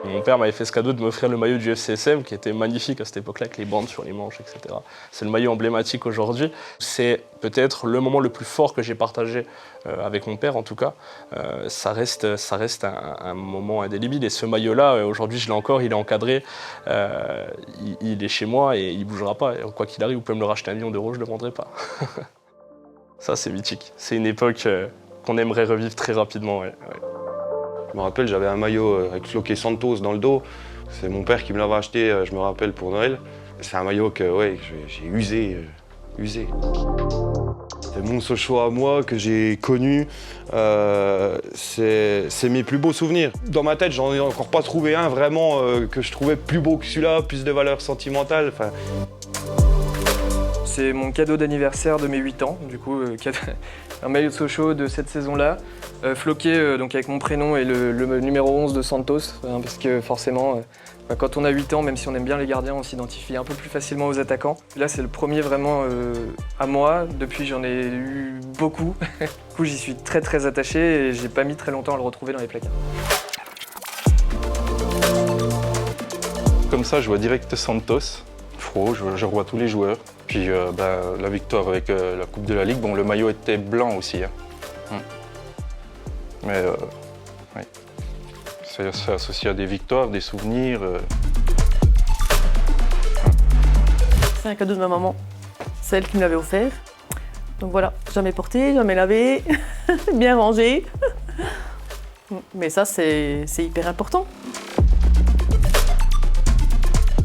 Mon père m'avait fait ce cadeau de m'offrir le maillot du FCSM qui était magnifique à cette époque-là avec les bandes sur les manches, etc. C'est le maillot emblématique aujourd'hui. C'est peut-être le moment le plus fort que j'ai partagé avec mon père en tout cas. Ça reste un moment indélébile et ce maillot-là, aujourd'hui je l'ai encore, il est encadré, il est chez moi et il ne bougera pas. Et quoi qu'il arrive, vous pouvez me le racheter 1 million d'euros, je ne le vendrai pas. Ça c'est mythique, c'est une époque qu'on aimerait revivre très rapidement. Ouais. Je me rappelle, j'avais un maillot avec floqué Santos dans le dos. C'est mon père qui me l'avait acheté, je me rappelle, pour Noël. C'est un maillot que j'ai usé. C'est mon Sochaux à moi que j'ai connu. C'est mes plus beaux souvenirs. Dans ma tête, j'en ai encore pas trouvé un vraiment que je trouvais plus beau que celui-là, plus de valeur sentimentale. Enfin... C'est mon cadeau d'anniversaire de mes 8 ans, du coup, un maillot de Sochaux de cette saison-là, floqué donc avec mon prénom et le numéro 11 de Santos, parce que forcément, quand on a 8 ans, même si on aime bien les gardiens, on s'identifie un peu plus facilement aux attaquants. Là, c'est le premier vraiment à moi, depuis j'en ai eu beaucoup. Du coup, j'y suis très très attaché et j'ai pas mis très longtemps à le retrouver dans les placards. Comme ça, je vois direct Santos. Je revois tous les joueurs. Puis la victoire avec la Coupe de la Ligue, bon, le maillot était blanc aussi. Hein. Mais oui. C'est associé à des victoires, des souvenirs. C'est un cadeau de ma maman. C'est elle qui me l'avait offert. Donc voilà, jamais porté, jamais lavé, bien rangé. Mais ça, c'est hyper important.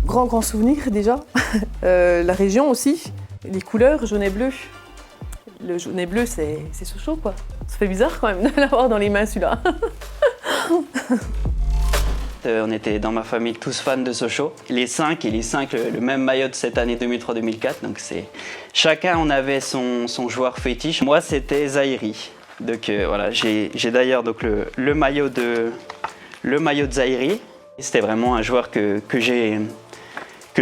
Grand souvenir déjà. La région aussi, les couleurs jaune et bleu. Le jaune et bleu, c'est Sochaux quoi. Ça fait bizarre quand même de l'avoir dans les mains celui-là. On était dans ma famille tous fans de Sochaux. Les 5 le même maillot de cette année 2003-2004. Donc chacun on avait son joueur fétiche. Moi c'était Zaïri. Donc voilà, j'ai d'ailleurs donc le maillot de Zaïri. C'était vraiment un joueur que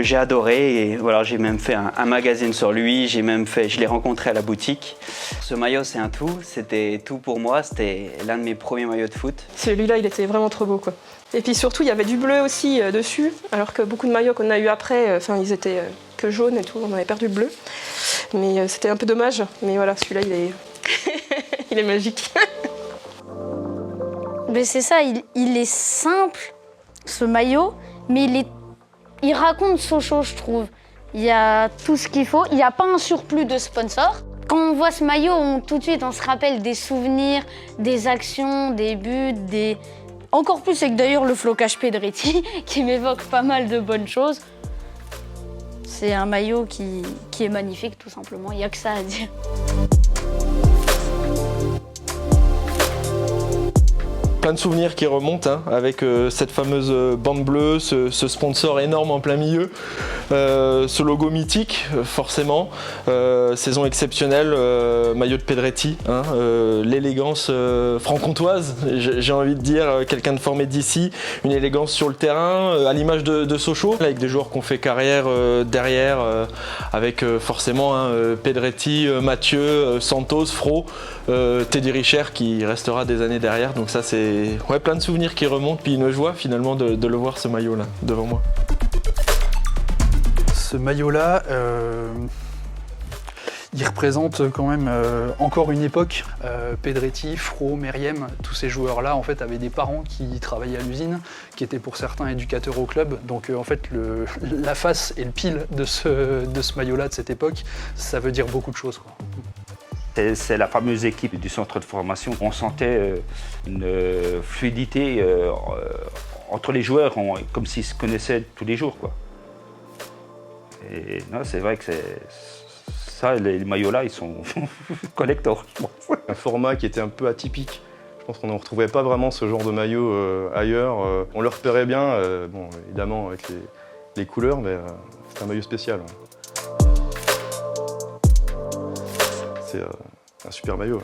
j'ai adoré et voilà, j'ai même fait un magazine sur lui, je l'ai rencontré à la boutique. Ce maillot c'est un tout, c'était tout pour moi, c'était l'un de mes premiers maillots de foot. Celui-là il était vraiment trop beau quoi. Et puis surtout il y avait du bleu aussi dessus, alors que beaucoup de maillots qu'on a eu après, ils étaient que jaunes et tout, on avait perdu le bleu. Mais c'était un peu dommage, mais voilà, celui-là il est, il est magique. Mais c'est ça, il est simple ce maillot, mais il raconte Sochaux, je trouve. Il y a tout ce qu'il faut. Il n'y a pas un surplus de sponsors. Quand on voit ce maillot, tout de suite, on se rappelle des souvenirs, des actions, des buts, Encore plus avec d'ailleurs le flocage Pedretti, qui m'évoque pas mal de bonnes choses. C'est un maillot qui est magnifique, tout simplement. Il n'y a que ça à dire. Plein de souvenirs qui remontent hein, avec cette fameuse bande bleue, ce sponsor énorme en plein milieu, ce logo mythique forcément, saison exceptionnelle, maillot de Pedretti, hein, l'élégance franc-comtoise, j'ai envie de dire, quelqu'un de formé d'ici, une élégance sur le terrain, à l'image de Sochaux, avec des joueurs qui ont fait carrière derrière, avec forcément hein, Pedretti, Mathieu, Santos, Fro, Teddy Richer qui restera des années derrière, donc ça c'est plein de souvenirs qui remontent, puis une joie finalement de le voir ce maillot là devant moi. Ce maillot là, il représente quand même encore une époque. Pedretti, Fro, Meriem, tous ces joueurs là en fait avaient des parents qui travaillaient à l'usine, qui étaient pour certains éducateurs au club, donc en fait la face et le pile de ce maillot là de cette époque, ça veut dire beaucoup de choses quoi. C'est la fameuse équipe du centre de formation. On sentait une fluidité entre les joueurs, comme s'ils se connaissaient tous les jours, quoi. Et non, c'est vrai que ça, les maillots-là, ils sont collector, je pense. Un format qui était un peu atypique. Je pense qu'on ne retrouvait pas vraiment ce genre de maillot ailleurs. On le repérait bien, bon, évidemment avec les couleurs, mais c'est un maillot spécial. Ouais. C'est un super maillot. Ouais.